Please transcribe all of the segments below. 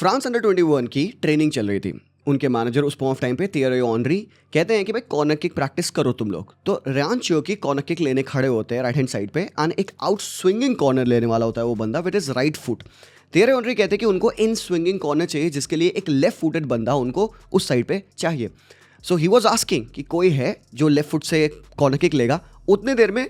France under 21 की training चल रही थी। उनके मैनेजर उस पॉइंट ऑफ टाइम पे थियरी ऑनरी कहते हैं कि भाई कॉर्नर किक प्रैक्टिस करो तुम लोग। तो रयान चर्की कॉर्नर किक लेने खड़े होते हैं राइट हैंड साइड पे एंड एक आउट स्विंगिंग कॉर्नर लेने वाला होता है वो बंदा with his right foot. Thierry Henry कहते हैं कि उनको इन स्विंगिंग कॉर्नर चाहिए जिसके लिए एक लेफ्ट फुटेड बंदा उनको उस साइड पे चाहिए। सो ही वॉज आस्किंग कि कोई है जो लेफ्ट फुट से कॉर्नर किक लेगा। उतने देर में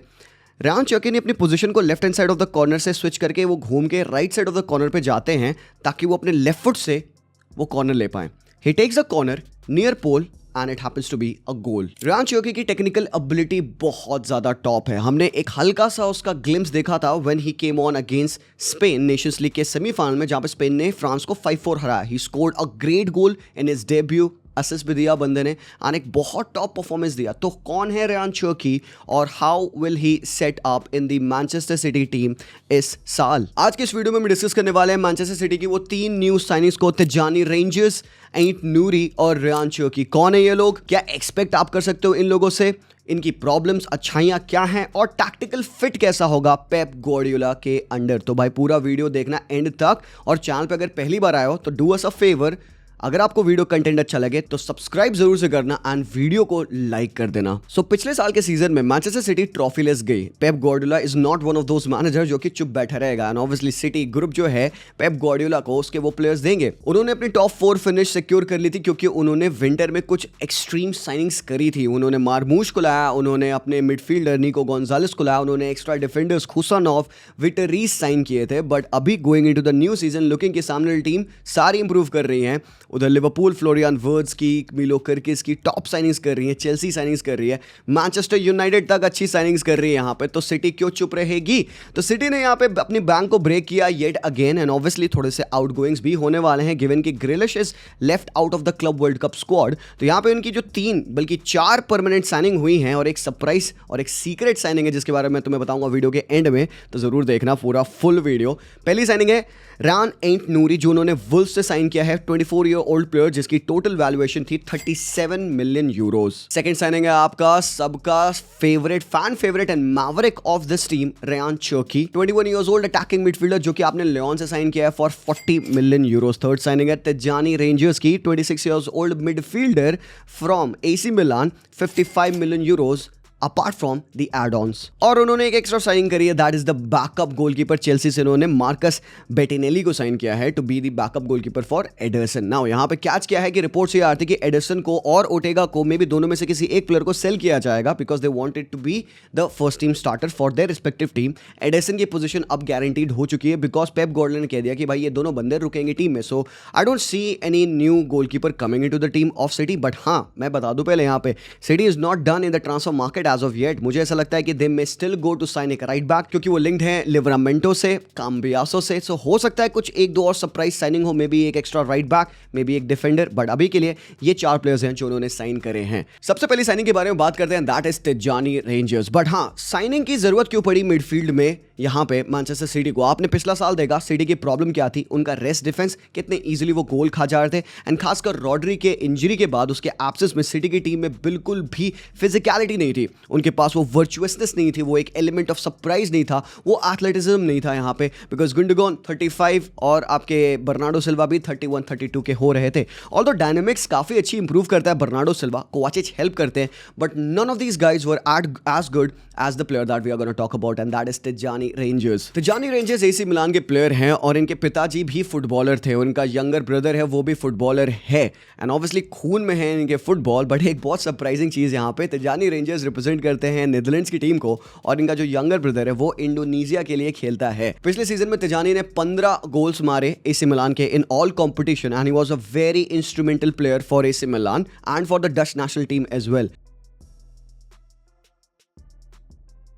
रयान चर्की ने अपनी पोजीशन को left hand side of the corner से स्विच करके वो घूम के right side of the corner पे जाते हैं ताकि वो अपने लेफ्ट फुट से वो कॉर्नर ले पाए। He takes the corner near pole and it happens to be a goal. Ryan Cherki की टेक्निकल एबिलिटी बहुत ज्यादा टॉप है। हमने एक हल्का सा उसका ग्लिम्स देखा था when he came on against Spain Nations league के सेमीफाइनल में, जहां पे स्पेन ने फ्रांस को 5-4 हराया। He scored a great goal in his debut, assist भी दिया बंदे ने और एक बहुत टॉप परफॉर्मेंस दिया। तो कौन है रयान चर्की और how will he set up in the Manchester City team इस साल? आज के इस वीडियो में हम डिस्कस करने वाले हैं मैनचेस्टर सिटी की वो 3 न्यू साइनिंग्स को, तिजानी रेंजर्स, एट नूरी और रयान चर्की। कौन है ये लोग, क्या एक्सपेक्ट आप कर सकते हो इन लोगों से, इनकी प्रॉब्लम्स अच्छाइयाँ क्या हैं और टैक्टिकल फिट कैसा होगा पेप गार्डियोला के अंडर। तो भाई पूरा वीडियो देखना एंड तक, और चैनल पे अगर पहली बार आए हो तो डू अस अ फेवर, अगर आपको वीडियो कंटेंट अच्छा लगे तो सब्सक्राइब जरूर से करना एंड वीडियो को लाइक कर देना। सो पिछले साल के सीजन में मैनचेस्टर सिटी ट्रॉफी लेस गई। Pep Guardiola is not one of those manager जो कि चुप बैठा रहेगा एंड ऑब्वियसली सिटी ग्रुप जो है पेप गार्डियोला को उसके वो प्लेयर्स देंगे। उन्होंने अपनी टॉप 4 फिनिश सिक्योर कर ली थी क्योंकि उन्होंने विंटर में कुछ एक्सट्रीम साइनिंग्स करी थी। उन्होंने मार्मूश को लाया, उन्होंने अपने मिडफील्डर निको गोंजालेस को लाया, उन्होंने एक्स्ट्रा डिफेंडर्स खुसानोव, विटरीज साइन किए थे। बट अभी going into the new season looking की सामने टीम सारी इंप्रूव कर रही है। उधर लिवरपूल फ्लोरियन वर्ड्स की, मिलो कर्किस की टॉप साइनिंग्स कर रही है, चेल्सी साइनिंग्स कर रही है, मैनचेस्टर यूनाइटेड तक अच्छी साइनिंग्स कर रही है यहाँ पे। तो सिटी क्यों चुप रहेगी? तो सिटी ने यहाँ पे अपनी बैंक को ब्रेक किया येट अगेन एंड ऑब्वियसली थोड़े से आउटगोइंग्स भी होने वाले हैं गिवन कि ग्रिलिश is left out of the club world cup squad. तो यहाँ पे उनकी जो 3 बल्कि 4 परमानेंट साइनिंग हुई हैं और एक सरप्राइज और एक सीक्रेट साइनिंग है जिसके बारे में तुम्हें बताऊंगा वीडियो के एंड में, तो जरूर देखना पूरा फुल वीडियो। पहली साइनिंग है रयान एट नूरी जो उन्होंने वुल्व्स से साइन किया है, 24 ईयर ओल्ड प्लेयर जिसकी टोटल वैल्यूएशन थी 37 मिलियन यूरोस। सेकंड साइनिंग है आपका सबका favourite, fan favourite and maverick of this team Rayan Cherki, 21 years old attacking midfielder जो कि आपने लियोन से साइन किया है for 40 million euros. Third signing है तिजानी रेंजर्स की, 26 years old midfielder from AC Milan, 55 million euros apart from the add-ons. और उन्होंने एक एक्स्ट्रा साइन करी है, that is the backup goalkeeper. Chelsea से उन्होंने मार्कस बेटिनेली को साइन किया है to be the backup goalkeeper for Ederson. Now यहाँ पे कैच क्या है कि रिपोर्ट्स ये आ रही थी कि एडरसन को और ओटेगा को मे भी दोनों में से किसी एक प्लेयर को सेल किया जाएगा because they wanted to be the first team starter for their respective team. Ederson की पोजीशन अब गारंटीड हो चुकी है बिकॉज पेप गार्डियोला ने कह दिया कि भाई ये दोनों बंदे रुकेंगे टीम में। So I don't see any new goalkeeper coming into the team of City. But हाँ, मैं बता दूं पहले यहाँ पे City is not done in the transfer market as of yet. मुझे ऐसा लगता है कि they may still go to sign एक राइट बैक क्योंकि वो लिंक्ड है लिवरामेंटो से, काम्बियासो से। सो हो सकता है कुछ 1-2 और सरप्राइज साइनिंग हो, मे बी एक extra right back, may be एक डिफेंडर। बट अभी के लिए ये 4 प्लेयर्स हैं जो उन्होंने साइन करे हैं। सबसे पहली साइनिंग के बारे में बात करते हैं, that is Tijjani rangers. But हाँ, साइनिंग की जरूरत क्यों पड़ी मिडफील्ड में यहाँ पे मैनचेस्टर सिटी को? आपने पिछला साल देखा सिटी की प्रॉब्लम क्या थी, उनका रेस्ट डिफेंस, कितने इजीली वो गोल खा जा रहे थे एंड खासकर रॉड्री के इंजरी के बाद उसके एब्सेंस में सिटी की टीम में बिल्कुल भी फिजिकलिटी नहीं थी। उनके पास वो वर्चुअसनेस नहीं थी, वो एक एलिमेंट ऑफ सरप्राइज नहीं था, वो एथलेटिज्म नहीं था यहाँ पे बिकॉज गुंडोगन 35 और आपके बर्नार्डो सिल्वा भी 31-32 के हो रहे थे। ऑल्दो डायनामिक्स काफी अच्छी इंप्रूव करता है बर्नार्डो सिल्वा, कोवाचिच हेल्प करते हैं, but none of these guys were as good as the player that we are gonna talk about and that is Tijjani Reijnders. Tijjani Reijnders AC Milan के player हैं और इनके पिताजी भी फुटबॉलर थे, उनका यंगर ब्रदर है वो भी फुटबॉलर है एंड ऑब्वियसली खून में है इनके फुटबॉल। बट एक बहुत सरप्राइजिंग चीज यहाँ पे, तिजानी रेंजर्स रिप्रेजेंट करते हैं नीदरलैंड्स की टीम को और इनका जो यंगर ब्रदर है वो इंडोनेशिया के लिए खेलता है। पिछले सीजन में तिजानी ने 15 गोल्स मारे एसी मिलान के in all competition and he was a very instrumental player for AC Milan and for the Dutch national team as well.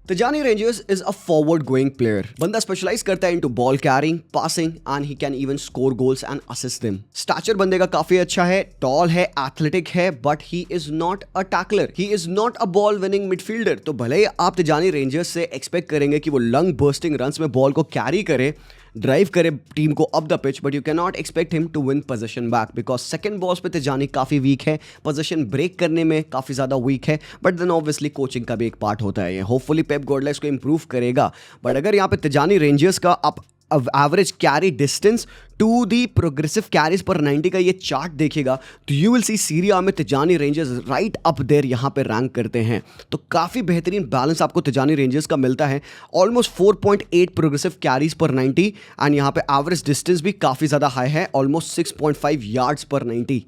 Tijani Reijnders is a forward-going player. बंदा specialise करता है into ball carrying, passing and he can even score goals and assist them. Stature बंदे का काफी अच्छा है, tall है, athletic है, but he is not a tackler, he is not a ball winning midfielder. तो भले ही आप तिजानी रेंजर्स से एक्सपेक्ट करेंगे कि वो लंग बर्स्टिंग रन्स में बॉल को कैरी करे, ड्राइव करे टीम को up the pitch, but you can not expect him to win position back because second balls पे तिजानी काफी वीक है, पोजीशन ब्रेक करने में काफी ज्यादा वीक है। बट देन ऑब्वियसली कोचिंग का भी एक पार्ट होता है ये, होपफुली पेप गार्डियोला इसको इंप्रूव करेगा। बट अगर यहाँ पे तिजानी रेंजर्स का आप average carry distance to the progressive carries per 90 का ये चार्ट देखेगा तो you will see Serie A में Tijjani Reijnders right up there यहाँ पे रैंक करते हैं। तो काफ़ी बेहतरीन बैलेंस आपको तिजानी रेंजर्स का मिलता है, almost 4.8 progressive carries per 90 and यहाँ पे एवरेज डिस्टेंस भी काफ़ी ज़्यादा हाई है, ऑलमोस्ट 6.5 यार्ड्स पर 90।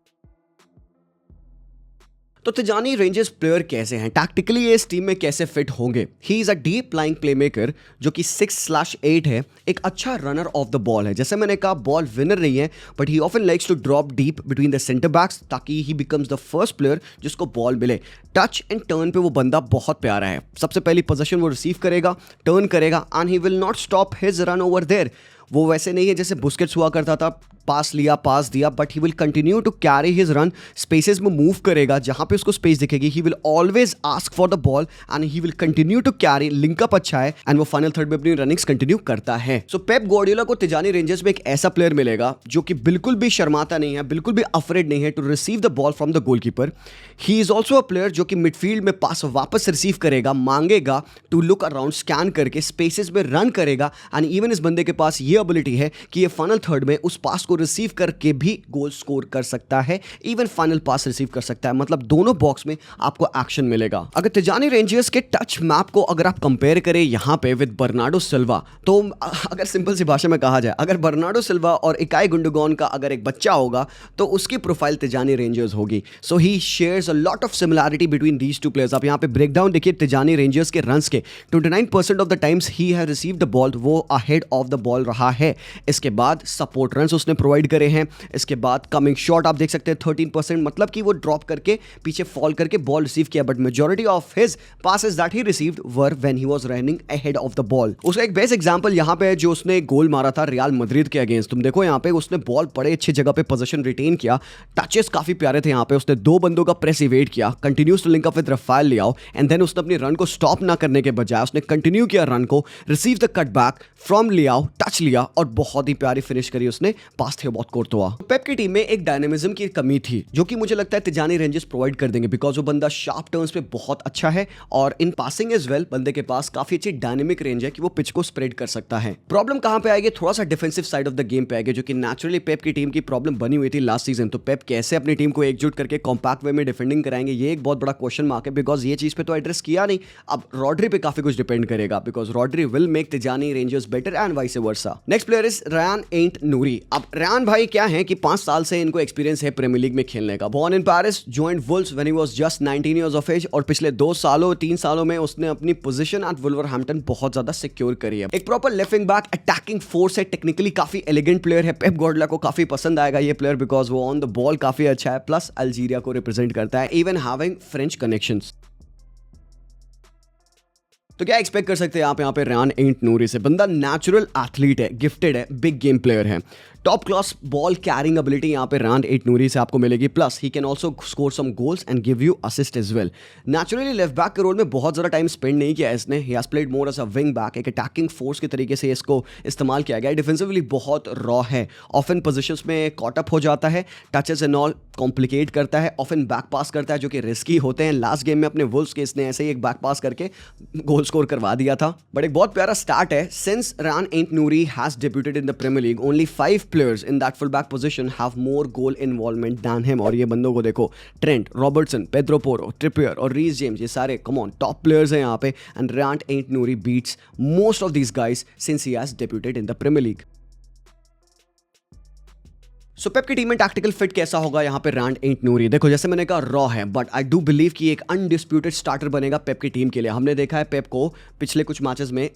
तो तिजानी रेंजर्स प्लेयर कैसे हैं, टैक्टिकली ये इस टीम में कैसे फिट होंगे? He is a deep lying playmaker जो कि 6/8 है, एक अच्छा रनर ऑफ द बॉल है। जैसे मैंने कहा बॉल विनर नहीं है but he often likes to drop deep between the centre backs ताकि he becomes the first player जिसको बॉल मिले। टच एंड टर्न पे वो बंदा बहुत प्यारा है, सबसे पहली पोजीशन वो रिसीव करेगा, टर्न करेगा and he will not stop his run over there. वो वैसे नहीं है जैसे बुस्केट्स हुआ करता था, पास लिया पास दिया, but he will continue to carry his run, spaces में मूव करेगा, जहां पे उसको स्पेस दिखेगी he will always ask for the ball and he will continue to carry. Linkup अच्छा है एंड वो फाइनल थर्ड में अपनी रनिंग्स कंटिन्यू करता है। सो पेप गार्डियोला को तिजानी रेंजर्स में एक ऐसा प्लेयर मिलेगा जो कि बिल्कुल भी शर्माता नहीं है, बिल्कुल भी अफ्रेड नहीं है to receive the ball from the goalkeeper. He is also a player जो कि मिडफील्ड में पास वापस रिसीव करेगा, मांगेगा, टू लुक अराउंड, स्कैन करके स्पेसेस में रन करेगा एंड इवन इस बंदे के पास ये एबिलिटी है कि ये फाइनल थर्ड में उस पास को रिसीव करके भी गोल स्कोर कर सकता है, इवन फाइनल पास रिसीव कर सकता है। मतलब दोनों बॉक्स में आपको एक्शन मिलेगा। अगर तिजानी रेंजर्स के टच मैप को अगर आप कंपेयर करें यहां पे विद बर्नार्डो सिल्वा, तो अगर सिंपल सी भाषा में कहा जाए, अगर बर्नार्डो सिल्वा और इकाई गुंडोगन का अगर एक बच्चा होगा तो उसकी प्रोफाइल तिजानी रेंजर्स होगी। So he shares a lot of similarity between these two players. आप यहां पे ब्रेकडाउन देखिए तिजानी रेंजर्स के रन्स के, 29% of the times he have received the ball, वो अहेड ऑफ द बॉल रहा है। इसके बाद सपोर्ट रन्स उसने प्रोवाइड करे हैं, इसके बाद कमिंग शॉट आप देख सकते हैं 13%, मतलब कि वो ड्रॉप करके पीछे फॉल करके बॉल रिसीव किया, but majority of his passes that he received were when he was running ahead of the ball. उसका एक बेस्ट एग्जांपल यहां पे है जो उसने गोल मारा था रियल मैड्रिड के अगेंस्ट। तुम देखो यहां पे उसने बॉल बड़े अच्छी जगह पे पोजीशन रिटेन किया, टचेस काफी प्यारे थे यहां पे, उसने दो बंदों का प्रेस इवेट किया, continues to link up with Rafael Leao and then उसने अपनी रन को स्टॉप ना करने के बजाय उसने कंटिन्यू किया रन को, receive the cut back from Leao, touch लिया और बहुत ही प्यारी फिनिश करी उसने, पास थे बहुत कोर्टवा। पेप की टीम में एक डायनेमिज्म की कमी थी जो कि मुझे लगता है तिजानी रेंजर्स प्रोवाइड कर देंगे, बिकॉज वो बंदा शार्प टर्न्स पे बहुत अच्छा है और इन पासिंग एज वेल बंदे के पास काफी अच्छी डायनेमिक रेंज है कि वो पिच को स्प्रेड कर सकता है। प्रॉब्लम कहां पे आएगी, थोड़ा सा defensive side of the game पे आएगी, जो कि नेचुरली पेप की टीम की प्रॉब्लम बनी हुई थी लास्ट सीजन। तो पेप कैसे अपनी टीम को एकजुट करके कॉम्पैक्ट वे में डिफेंडिंग कराएंगे, ये एक बहुत बड़ा क्वेश्चन मार्क है, बिकॉज ये चीज पे तो एड्रेस किया नहीं। अब रॉड्री पे काफी कुछ डिपेंड करेगा, because Rodri will make Tijjani Reijnders better and vice versa. Next player is Rayan Ait Nouri. अब रयान भाई क्या है कि 5 साल से इनको एक्सपीरियंस है प्रीमियर लीग में खेलने का। Born in Paris, joined Wolves when he was just 19 years of age और पिछले 3 सालों में उसने अपनी पोजीशन एट वुल्वरहैम्पटन बहुत ज्यादा सिक्योर करी है। एक proper left wing back attacking force है, टेक्निकली काफी एलिगेंट प्लेयर है। पेप गार्डियोला को काफी पसंद आएगा ये प्लेयर बिकॉज वो ऑन द बॉल काफी अच्छा है, प्लस अल्जीरिया को रिप्रेजेंट करता है, इवन हैविंग फ्रेंच कनेक्शंस। तो क्या एक्सपेक्ट कर सकते हैं आप यहाँ पे रयान एट नूरी से? बंदा नेचुरल एथलीट है, गिफ्टेड है, बिग गेम प्लेयर है, top class ball carrying ability यहाँ पे रयान एट नूरी से आपको मिलेगी, plus he can also score some goals and give you assist as well. Naturally left back के रोल में बहुत ज़्यादा टाइम स्पेंड नहीं किया है इसने, he has played more as a wing back, एक अटैकिंग फोर्स के तरीके से इसको इस्तेमाल किया गया है। डिफेंसिवली बहुत रॉ है, ऑफन पोजिशंस में कॉट अप हो जाता है, टचेस एंड ऑल कॉम्प्लिकेट करता है, ऑफन बैक पास करता है जो कि रिस्की होते हैं। लास्ट गेम में अपने वुल्व्स के इसने ऐसे ही एक बैक पास करके गोल स्कोर करवा दिया था। बट एक बहुत प्यारा स्टार्ट है, since Rayan Ait Nouri has debuted in the Premier League only 5 players in that full back position have more goal involvement than him. और ये बंदों को देखो, Trent, Robertson, Pedro Porro, Trippier और रीस जेम्स, ये सारे come on top players हैं यहाँ पे, and Rayan Ait Nouri beats most of these guys since he has debuted in the Premier League. So Pep की टीम में tactical fit कैसा होगा यहाँ पे रयान एट नूरी? देखो जैसे मैंने कहा रॉ है, बट आई डू बिलीव कि एक अनडिस्प्यूटेड स्टार्टर बनेगा पेप की टीम के लिए। हमने देखा है पेप को पिछले कुछ मैचेस में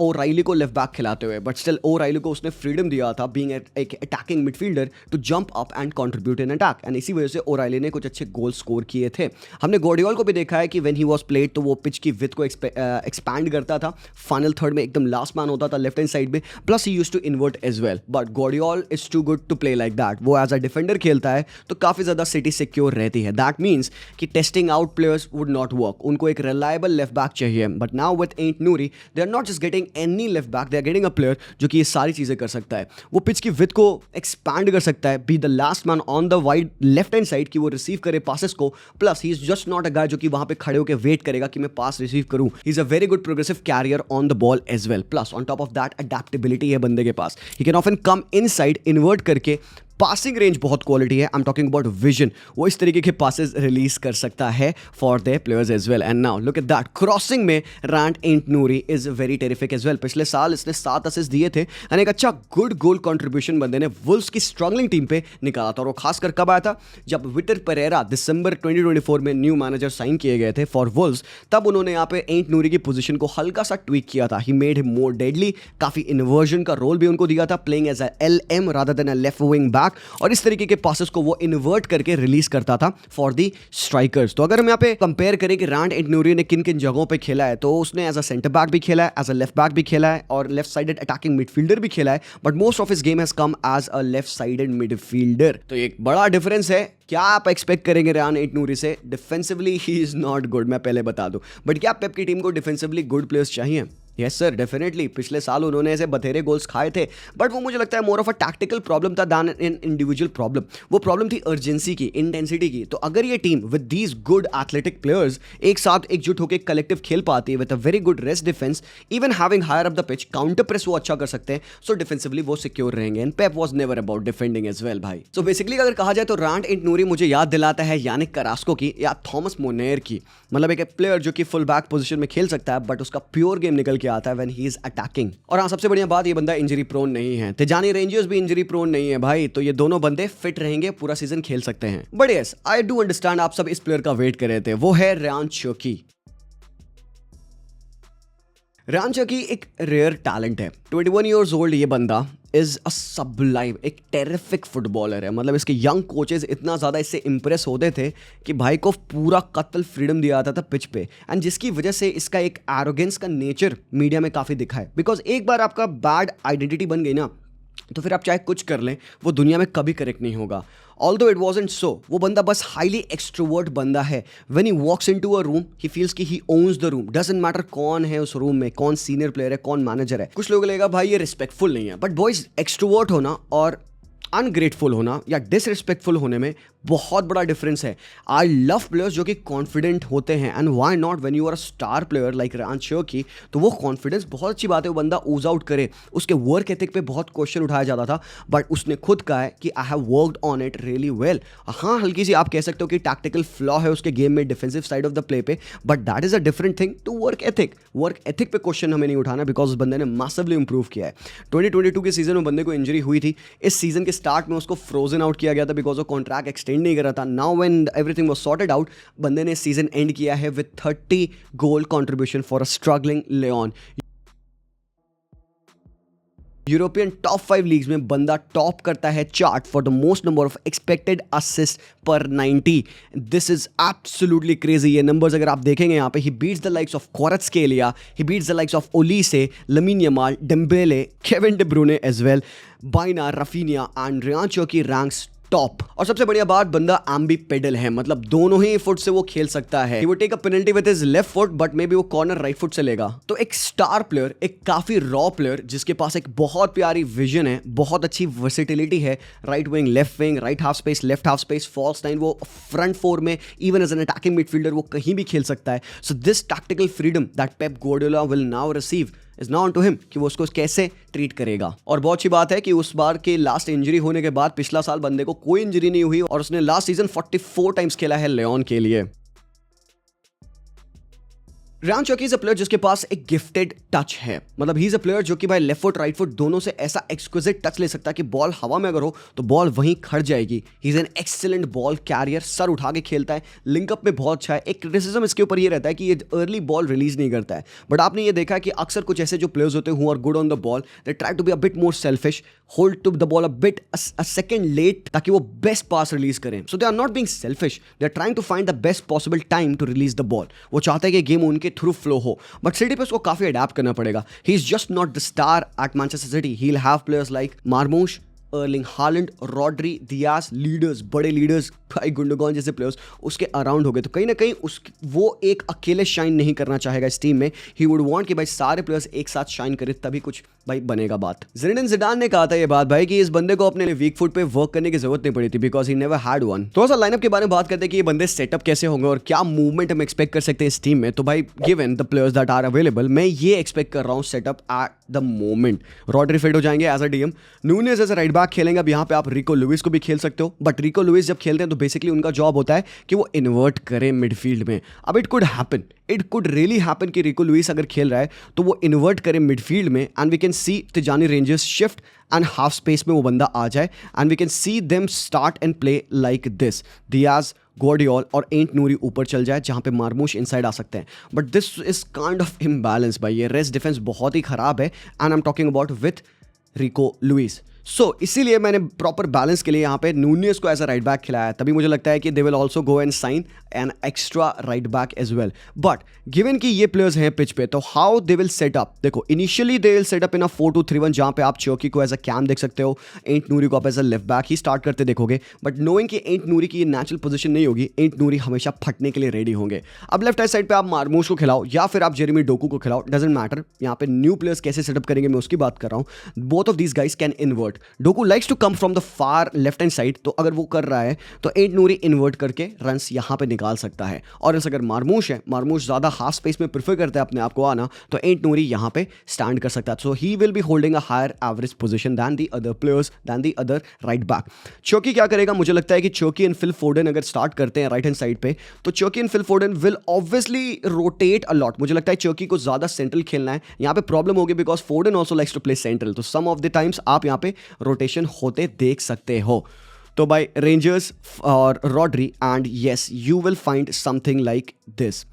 ओराइली को लेफ्ट बैक खिलाते हुए, बट स्टिल ओराइली को उसने फ्रीडम दिया था बीइंग एक attacking midfielder to jump up and contribute in attack, and इसी वजह से ओराइली ने कुछ अच्छे गोल स्कोर किए थे। हमने गार्डियोला को भी देखा है कि व्हेन ही वाज प्लेड तो वो पिच की विड्थ को एक्सपैंड करता था, फाइनल थर्ड में एकदम लास्ट मैन होता था लेफ्ट हैंड साइड में, plus he used to invert as well, but Guardiola is too good to play like that. That वो एज अ डिफेंडर खेलता है तो काफ़ी ज़्यादा सिटी सिक्योर रहती है. दैट मीन्स कि testing out players would not work. उनको एक रिलायबल लेफ्ट बैक चाहिए. But now with Ait Nouri they are not just getting any left back, they are getting a player जो कि ये सारी चीज़ें कर सकता है. वो पिच की विड्थ को एक्सपैंड कर सकता है, be the last man on the wide left hand side कि वो रिसीव करे पासेस को. Plus he is just not a guy जो कि वहां पे खड़े होकर वेट करेगा कि मैं पास रिसीव करूं. He is a very good progressive carrier on the ball as well. Plus on top of that adaptability है बंदे के पास. He can often come inside invert करके. पासिंग रेंज बहुत क्वालिटी है. I am talking about vision. वो इस तरीके के पासेस रिलीज कर सकता है for their players as well. And now look at that crossing में Rayan Ait Nouri is very terrific as well. पिछले साल इसने 7 असिस्ट दिए थे एंड एक अच्छा गुड गोल कंट्रीब्यूशन बंदे ने वुल्व्स की स्ट्रगलिंग टीम पे निकाला था. और वो खासकर कब आया था? जब विक्टर पेरेरा दिसंबर 2024 में न्यू मैनेजर साइन किए गए थे फॉर वुल्व्स. तब उन्होंने यहाँ पे एट नूरी की पोजीशन को हल्का सा ट्वीक किया था. He made him more deadly. काफी इन्वर्जन का रोल भी उनको दिया था, playing as a LM rather than a left wing back. और इस तरीके के पासेस को वो इन्वर्ट करके रिलीज करता था फॉर दी स्ट्राइकर्स. तो अगर हम यहाँ पे कंपेयर करें कि रायन एट नूरी ने किन किन जगहों पे खेला है, तो उसने एज अ सेंटर बैक भी खेला है, एज अ लेफ्ट बैक भी खेला है और लेफ्ट साइडेड अटैकिंग मिडफील्डर भी खेला है. But most of his game has come as a left sided midfielder. तो एक बड़ा डिफरेंस है. क्या आप एक्सपेक्ट करेंगे रायन एट नूरी से? Defensively he is not good, मैं पहले बता दूं. बट क्या पेप की टीम को डिफेंसिवली गुड प्लेयर्स चाहिए? Yes sir, definitely. पिछले साल उन्होंने ऐसे बथेरे गोल्स खाए थे, बट वो मुझे लगता है more of a tactical problem था दैन एन इंडिविजुअल प्रॉब्लम. वो प्रॉब्लम थी अर्जेंसी की, इंटेंसिटी की. तो अगर ये team with these good athletic players एक साथ एकजुट होकर कलेक्टिव खेल पाती है with a very good rest defence, even having higher up the pitch, counter press वो अच्छा कर सकते हैं. सो डिफेंसिवली वो सिक्योर रहेंगे. And Pep was never about defending as well भाई. सो बेसिकली अगर कहा जाए तो रायन एट नूरी मुझे याद दिलाता है यानिक करास्को की या थॉमस मोनेर की. मतलब एक प्लेयर जो कि फुल बैक पोजीशन में खेल सकता है बट उसका प्योर गेम निकल के आता है व्हेन ही इज अटैकिंग. और हाँ, सबसे बढ़िया बात, ये बंदा इंजरी प्रोन नहीं है. तिजानी रेंजर्स भी इंजरी प्रोन नहीं है भाई. तो ये दोनों बंदे फिट रहेंगे, पूरा सीजन खेल सकते हैं. But yes, I do understand आप सब इस प्लेयर का वेट कर रहे थे. वो है रयान चर्की. रयान चर्की एक रेयर टैलेंट है. 21 ईयर्स ओल्ड ये बंदा इज अ सबलाइम, एक टेरिफिक फुटबॉलर है. मतलब इसके यंग कोचेस इतना ज़्यादा इससे इंप्रेस होते थे कि भाई को पूरा कत्ल फ्रीडम दिया जाता था पिच पे. एंड जिसकी वजह से इसका एक एरोगेंस का नेचर मीडिया में काफ़ी दिखा है. बिकॉज एक बार आपका बैड आइडेंटिटी बन गई ना, तो फिर आप चाहे कुछ कर लें वो दुनिया में कभी करेक्ट नहीं होगा. Although it wasn't so, वो बंदा बस हाईली एक्सट्रोवर्ट बंदा है. When he walks into a room, he feels कि he owns the room. Doesn't matter कौन है उस रूम में, कौन सीनियर प्लेयर है, कौन मैनेजर है. कुछ लोग लगेगा भाई ये रिस्पेक्टफुल नहीं है, बट बॉयज, एक्सट्रोवर्ट होना और अनग्रेटफुल होना या डिसरिस्पेक्टफुल होने में बहुत बड़ा डिफरेंस है. आई लव प्लेयर्स जो कि कॉन्फिडेंट होते हैं. And why not when you are a star player like Rayan Cherki. तो वो कॉन्फिडेंस बहुत अच्छी बात है, वो बंदा ओज आउट करे. उसके वर्क एथिक पे बहुत क्वेश्चन उठाया जाता था, बट उसने खुद कहा है कि I have worked on it really well. हाँ, हल्की सी आप कह सकते हो कि टैक्टिकल फ्लॉ है उसके गेम में defensive side of the play पे, but that is a different thing to work ethic. Work ethic पे क्वेश्चन हमें नहीं उठाना बिकॉज उस बंदे ने मैसिवली इंप्रूव किया है. 2022 के सीजन में बंदे को इंजरी हुई थी. इस सीजन के स्टार्ट में उसको फ्रोजन आउट किया गया था बिकॉज वो कॉन्ट्रैक्ट एक्सटेंड नहीं कर रहा था. Now when everything was sorted out, बंदे ने सीजन एंड किया है with 30 goal contribution for a struggling Lyon. European top 5 leagues में बंदा टॉप करता है chart for the most number of expected assist per 90. This is absolutely crazy. ये numbers अगर आप देखेंगे यहाँ पे, he beats the likes of Kvaratskhelia, he beats the likes of Olise, Lamine Yamal, Dembele, Kevin day Bruyne as well, Baena, Raphinha and Rayan Cherki ranks top. और सबसे बढ़िया बात, बंदा एम्बी पेडल है. मतलब दोनों ही फुट से वो खेल सकता है. He would take a penalty with his left foot, but maybe वो कॉर्नर राइट फुट से लेगा. तो एक स्टार प्लेयर, एक काफी रॉ प्लेयर जिसके पास एक बहुत प्यारी विजन है, बहुत अच्छी वर्सेटिलिटी है. Right wing, left wing, right half space, left half space, false nine, वो फ्रंट फोर में, even as an attacking midfielder वो कहीं भी खेल सकता है. So this tactical freedom that Pep Guardiola will now receive is now on to him कि वो उसको कैसे ट्रीट करेगा. और बहुत अच्छी बात है कि उस बार के लास्ट इंजरी होने के बाद पिछला साल बंदे को कोई इंजरी नहीं हुई और उसने लास्ट सीजन 44 टाइम्स खेला है लियोन के लिए. रयान चर्की इज अ प्लेयर जिसके पास एक गिफ्टेड टच है. मतलब ही इज अ प्लेयर जो कि भाई लेफ्ट फुट राइट फुट दोनों से ऐसा एक्सक्विजिट टच ले सकता है कि बॉल हवा में अगर हो तो बॉल वहीं खड़ जाएगी. He is an excellent ball carrier, सर उठा के खेलता है, लिंकअप में बहुत अच्छा है. एक क्रिटिसिज्म इसके ऊपर ये रहता है कि ये अर्ली बॉल रिलीज नहीं करता है, बट आपने ये देखा कि अक्सर कुछ ऐसे जो प्लेयर्स होते हैं who are good on the ball, they try to be a bit more selfish, hold to the ball a bit a second late ताकि वो बेस्ट पास रिलीज करें. So they are not being selfish, they are trying to find the best possible time to release the ball. वो चाहते हैं कि game उनके through flow हो, but City पे उसको काफी अडैप्ट करना पड़ेगा. ही is just not the star at Manchester city. He will have players like मार्मूश, Erling Haaland, Rodri, diyas, leaders, बड़े लीडर्स भाई गुंडोगॉन जैसे प्लेयर्स उसके अराउंड हो गए, तो कहीं ना कहीं वो एक अकेले शाइन नहीं करना चाहेगा इस टीम में. ही वुड वांट कि भाई सारे प्लेयर्स एक साथ शाइन करे, तभी कुछ भाई बनेगा बात. ज़िनेडिन ज़िडान ने कहा था ये बात भाई कि इस बंदे को अपने वीक फुट पे वर्क करने की जरूरत नहीं पड़ी थी, because he never had one. थोड़ा सा लाइनअप के बारे में बात करते हैं कि ये बंदे सेटअप कैसे होंगे और क्या मूवमेंट हम एक्सपेक्ट कर सकते हैं इस टीम में. तो भाई given the players that are available, मैं ये एक्सपेक्ट कर रहा हूँ setup at the moment. Rodri fit हो जाएंगे as a DM, Nunes as a right back खेलेंगे. अब यहाँ पे आप रिको लुइस को भी खेल सकते हो, बट रिको लुइस जब खेलते हैं तो बेसिकली उनका जॉब होता है कि वो इन्वर्ट करें मिडफील्ड में. अब इट कुड रियली हैपन कि रिको लुइस अगर खेल रहा है तो वो इन्वर्ट करे मिडफील्ड में, and we can see Tijjani Reijnders shift and half space में वो बंदा आ जाए, and we can see them start and play like this. Dias, Gvardiol और एंट नूरी ऊपर चल जाए, जहां पे मार्मूश इनसाइड आ सकते हैं. But this is kind of imbalance भाई. ये रेस्ट डिफेंस बहुत ही खराब है, and I am talking about with Rico Lewis. So इसीलिए मैंने प्रॉपर बैलेंस के लिए यहाँ पे नूनियस को एज अ राइट बैक खिलाया. तभी मुझे लगता है कि they will also go and sign an extra right back as well. But given कि ये प्लेयर्स हैं पिच पे, तो how they will set up. देखो initially they will set up in a 4-2-3-1, जहाँ पे आप चर्की को एज अ कैम देख सकते हो, एंट नूरी को आप एज अ लेफ्ट बैक ही स्टार्ट करते देखोगे. बट नोइंग कि एंट नूरी की ये नेचुरल पोजीशन नहीं होगी, एंट नूरी हमेशा फटने के लिए रेडी होंगे. अब लेफ्ट हैंड साइड पे आप मार्मूश को खिलाओ या फिर आप जेरेमी डोकू को खिलाओ, डजंट मैटर. यहाँ पे न्यू प्लेयर्स कैसे सेटअप करेंगे मैं उसकी बात कर रहा हूँ. Both of these guys can invert. Doku likes to come from the far left hand side, तो अगर वो कर रहा है तो एंट नूरी इन्वर्ट करके रन्स यहां पे निकाल सकता है. और अगर मार्मूश है, मार्मूश ज्यादा हाफ स्पेस में प्रेफर करता है अपने आप को आना, तो एंट नूरी यहां पे स्टैंड कर सकता है. So he will be holding a higher average position than the other players, than the other right back. Cherki क्या करेगा, मुझे लगता है कि चर्की एंड फिल फोर्डन अगर स्टार्ट करते हैं राइट हैंड साइड पे, तो Cherki and Phil Foden will obviously rotate a lot. मुझे लगता है चर्की को ज्यादा सेंट्रल खेलना है. यहां पे प्रॉब्लम होगी because Foden also likes to play central, तो सम ऑफ द टाइम्स आप यहां पे रोटेशन होते देख सकते हो. तो बाय रेंजर्स और Rodri, and yes you will find something like this.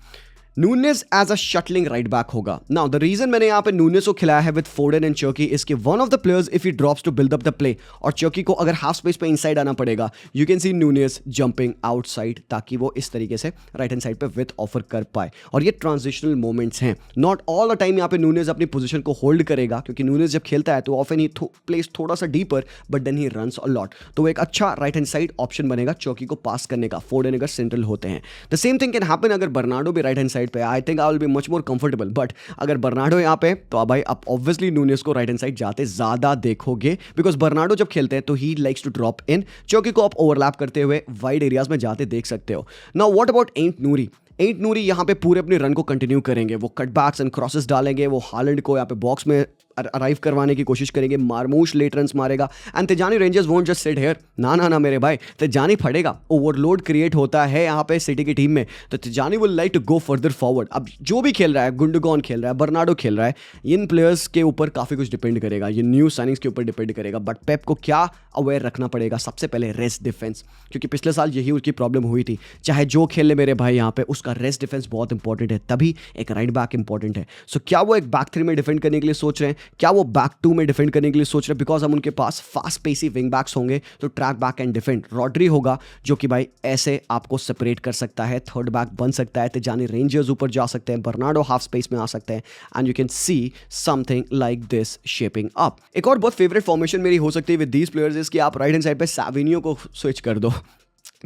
Nunes as a shuttling right back होगा. नाउ द रीजन मैंने यहाँ पे नूनेस को खिलाया है with Foden and Cherki is कि one of the players if he drops to build up the play, और Cherki को अगर हाफ स्पेस पे इनसाइड आना पड़ेगा, you can see Nunes jumping outside, ताकि वो इस तरीके से राइट हैंड साइड पे विथ ऑफर कर पाए. और ये ट्रांजिशनल मोमेंट्स हैं, नॉट ऑल द टाइम यहाँ पे नूनेस अपनी पोजीशन को होल्ड करेगा, क्योंकि नूनेस जब खेलता है तो ऑफन ही प्लेस थोड़ा सा deeper, but then he runs a lot. तो वो एक अच्छा राइट हैंड साइड ऑप्शन बनेगा चर्की को पास करने का, फोर्डन अगर सेंट्रल होते हैं. The same thing can happen अगर बर्नार्डो भी राइट हैंड साइड पे. I think I will be much more comfortable, but अगर बर्नार्डो यहाँ पे, तो भाई आप ऑब्वियसली नूनेस को राइट हैंड साइड जाते ज्यादा देखोगे, बिकॉज बर्नार्डो जब खेलते हैं तो he likes to drop in. Cherki को आप ओवरलैप करते हुए वाइड एरियाज में जाते देख सकते हो. नाउ व्हाट अबाउट एंट नूरी. एंट नूरी यहाँ पे पूरे अपने रन को कंटिन्यू करेंगे, वो कटबैक्स एंड क्रॉसेस डालेंगे, वो हालैंड को यहाँ पे बॉक्स में अराइव करवाने की कोशिश करेंगे, मार्मूश लेट रन्स मारेगा, and Tijani rangers won't just sit here. ना मेरे भाई, तिजानी फटेगा. ओवरलोड क्रिएट होता है यहाँ पे सिटी की टीम में, तो Tijjani will like to go further forward. अब जो भी खेल रहा है, गुंडोगॉन खेल रहा है, बर्नार्डो खेल रहा है, इन प्लेयर्स के ऊपर काफ़ी कुछ डिपेंड करेगा, ये न्यू साइनिंग्स के ऊपर डिपेंड करेगा. बट पेप को क्या अवेयर रखना पड़ेगा, सबसे पहले रेस्ट डिफेंस, क्योंकि पिछले साल यही उसकी प्रॉब्लम हुई थी. चाहे जो खेल ले मेरे भाई, यहाँ पे उसका रेस्ट डिफेंस बहुत इंपॉर्टेंट है, तभी एक राइट बैक इंपॉर्टेंट है. सो क्या वो एक बैक 3 में डिफेंड करने के लिए सोच रहे हैं, क्या वो बैक 2 में डिफेंड करने के लिए सोच रहे हैं, बिकॉज हम उनके पास फास्ट पेसी विंग बैक्स होंगे, तो track back and defend Rodri होगा, जो कि भाई ऐसे आपको सेपरेट कर सकता है, थर्ड बैक बन सकता है. तिजानी रेंजर्स ऊपर जा सकते हैं, बर्नार्डो हाफ स्पेस में आ सकते हैं, and you can see something like this shaping up. एक और बहुत फेवरेट फॉर्मेशन मेरी हो सकती है विद दीज प्लेयर्स इज कि आप राइट हैंड साइड पे सैविनियो को स्विच कर दो.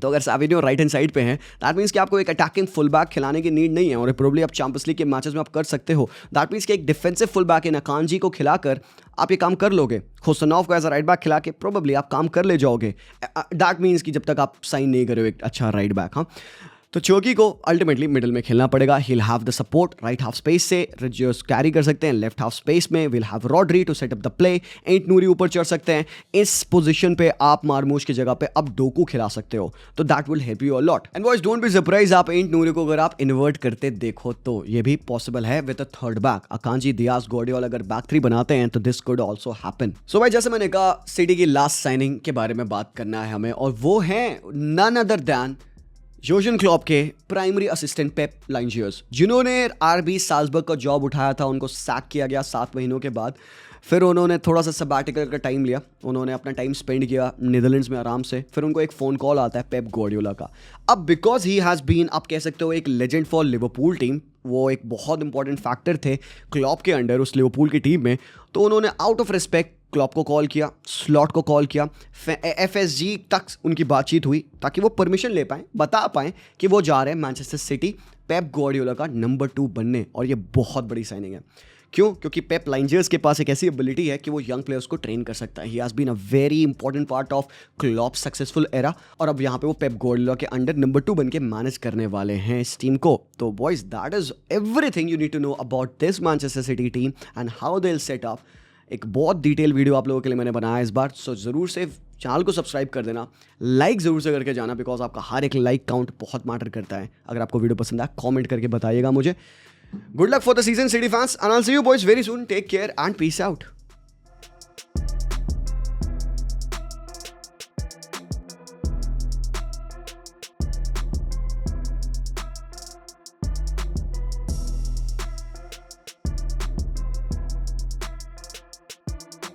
तो अगर सैविनियो राइट हैंड साइड पे हैं, दैट मीन्स कि आपको एक अटैकिंग फुल बैक खिलाने की नीड नहीं है, और प्रोबेबली आप चैंपियंस लीग के मैचेस में आप कर सकते हो. दैट मीन्स कि एक डिफेंसिव फुल बैक इन अकांजी को खिलाकर आप ये काम कर लोगे. खुसनौफ को एज अ राइट बैक खिला के प्रोबेबली आप काम कर ले जाओगे. दैट मीन्स कि जब तक आप साइन नहीं करोगे एक अच्छा राइट बैक. हाँ, तो चर्की को अल्टीमेटली मिडिल में खेलना पड़ेगा. he'll have the support right half space से, रिजर्स कैरी कर सकते हैं लेफ्ट हाफ स्पेस में. we'll have Rodri to set up the play. Ait Nouri ऊपर चढ़ सकते हैं. इस पोजीशन पे आप मार्मूश की जगह पे अब डोकू खिला सकते हो, तो that will help you a lot. And boys don't be surprise, आप एंट नूरी को अगर आप इन्वर्ट करते देखो तो ये भी पॉसिबल है with a third back. Akanji, Dias, Gvardiol अगर बैक 3 बनाते हैं तो this could also happen. So भाई जैसे मैंने कहा, सिटी की लास्ट साइनिंग के बारे में बात करना है हमें, और वो है नन अदर दैन योर्गन क्लॉप के प्राइमरी असिस्टेंट पेप लाइनजर्स, जिन्होंने आरबी साल्जबर्ग का जॉब उठाया था. उनको सैक किया गया 7 महीनों के बाद. फिर उन्होंने थोड़ा सा सबैटिकल का टाइम लिया, उन्होंने अपना टाइम स्पेंड किया नीदरलैंड्स में आराम से. फिर उनको एक फ़ोन कॉल आता है पेप गॉर्डियोला का. अब बिकॉज ही हैज़ बीन, आप कह सकते हो, एक लेजेंड फॉर लिवरपूल टीम, वो एक बहुत इंपॉर्टेंट फैक्टर थे क्लॉप के अंडर उस लिवरपूल की टीम में, तो उन्होंने आउट ऑफ रिस्पेक्ट क्लॉप को कॉल किया, स्लॉट को कॉल किया, FSG तक उनकी बातचीत हुई ताकि वो परमिशन ले पाएँ, बता पाएँ कि वो जा रहे हैं मैनचेस्टर सिटी पेप गार्डियोला का नंबर 2 बनने। और ये बहुत बड़ी साइनिंग है। क्यों? क्योंकि पेप लाइंजर्स के पास एक ऐसी एबिलिटी है कि वो यंग प्लेयर्स को ट्रेन कर सकता है। He has been a very important part of Klopp successful era, और अब यहाँ पे वो पेप गार्डियोला के अंडर नंबर 2 बन के मैनेज करने वाले हैं इस टीम को। तो boys, that is everything you need to know about this Manchester City team and how they will set up. एक बहुत डिटेल वीडियो आप लोगों के लिए मैंने बनाया इस बार, सो ज़रूर से चैनल को सब्सक्राइब कर देना, लाइक ज़रूर से करके जाना, बिकॉज आपका हर एक लाइक काउंट बहुत मैटर करता है। अगर आपको वीडियो पसंद आया कमेंट करके बताइएगा मुझे। Good luck for the season, City fans, and I'll see you boys very soon. Take care and peace out.